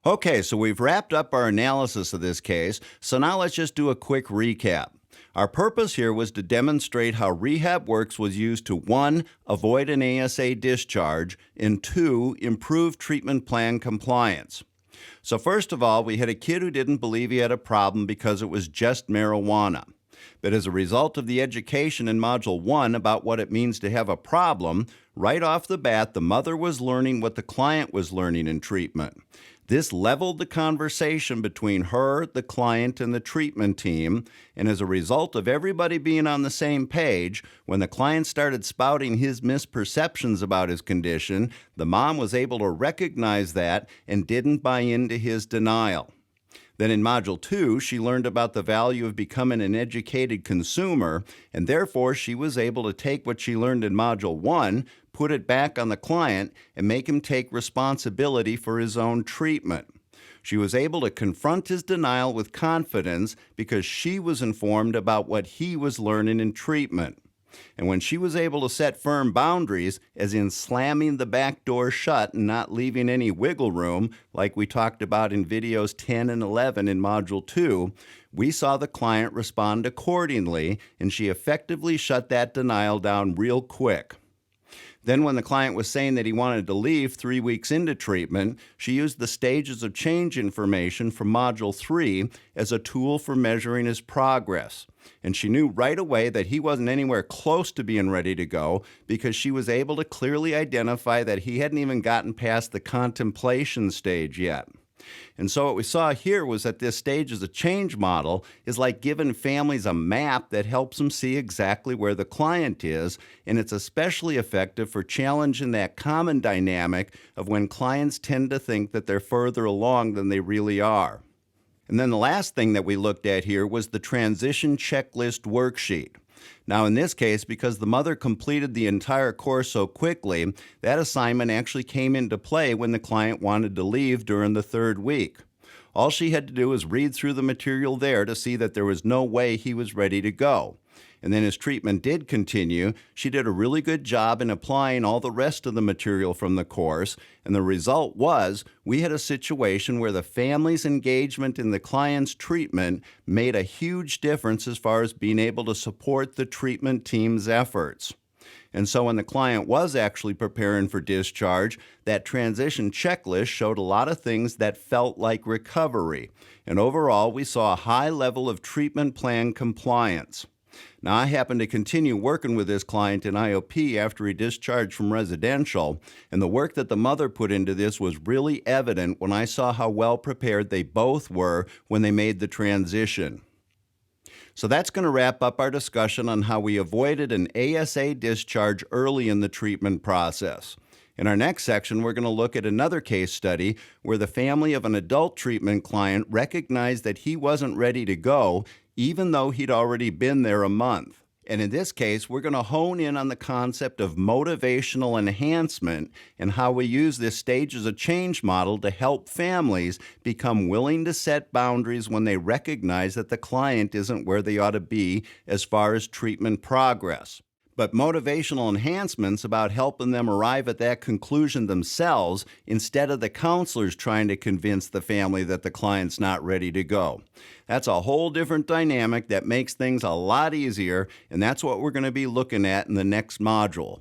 Okay, so we've wrapped up our analysis of this case, so now let's just do a quick recap. Our purpose here was to demonstrate how Rehab Works was used to 1. Avoid an ASA discharge, and 2. Improve treatment plan compliance. So first of all, we had a kid who didn't believe he had a problem because it was just marijuana. But as a result of the education in Module 1 about what it means to have a problem, right off the bat, the mother was learning what the client was learning in treatment. This leveled the conversation between her, the client, and the treatment team, and as a result of everybody being on the same page, when the client started spouting his misperceptions about his condition, the mom was able to recognize that and didn't buy into his denial. Then in Module 2, she learned about the value of becoming an educated consumer, and therefore she was able to take what she learned in Module 1, put it back on the client, and make him take responsibility for his own treatment. She was able to confront his denial with confidence because she was informed about what he was learning in treatment. And when she was able to set firm boundaries, as in slamming the back door shut and not leaving any wiggle room, like we talked about in videos 10 and 11 in Module 2, we saw the client respond accordingly, and she effectively shut that denial down real quick. Then when the client was saying that he wanted to leave 3 weeks into treatment, she used the stages of change information from Module 3 as a tool for measuring his progress. And she knew right away that he wasn't anywhere close to being ready to go because she was able to clearly identify that he hadn't even gotten past the contemplation stage yet. And so what we saw here was that this stage as a change model is like giving families a map that helps them see exactly where the client is, and it's especially effective for challenging that common dynamic of when clients tend to think that they're further along than they really are. And then the last thing that we looked at here was the transition checklist worksheet. Now in this case, because the mother completed the entire course so quickly, that assignment actually came into play when the client wanted to leave during the 3rd week. All she had to do was read through the material there to see that there was no way he was ready to go. And then as treatment did continue, she did a really good job in applying all the rest of the material from the course, and the result was we had a situation where the family's engagement in the client's treatment made a huge difference as far as being able to support the treatment team's efforts. And so when the client was actually preparing for discharge, that transition checklist showed a lot of things that felt like recovery. And overall, we saw a high level of treatment plan compliance. Now, I happened to continue working with this client in IOP after he discharged from residential, and the work that the mother put into this was really evident when I saw how well prepared they both were when they made the transition. So that's going to wrap up our discussion on how we avoided an ASA discharge early in the treatment process. In our next section, we're going to look at another case study where the family of an adult treatment client recognized that he wasn't ready to go, even though he'd already been there a month. And in this case, we're going to hone in on the concept of motivational enhancement and how we use this stages of change model to help families become willing to set boundaries when they recognize that the client isn't where they ought to be as far as treatment progress. But motivational enhancement's about helping them arrive at that conclusion themselves instead of the counselors trying to convince the family that the client's not ready to go. That's a whole different dynamic that makes things a lot easier, and that's what we're going to be looking at in the next module.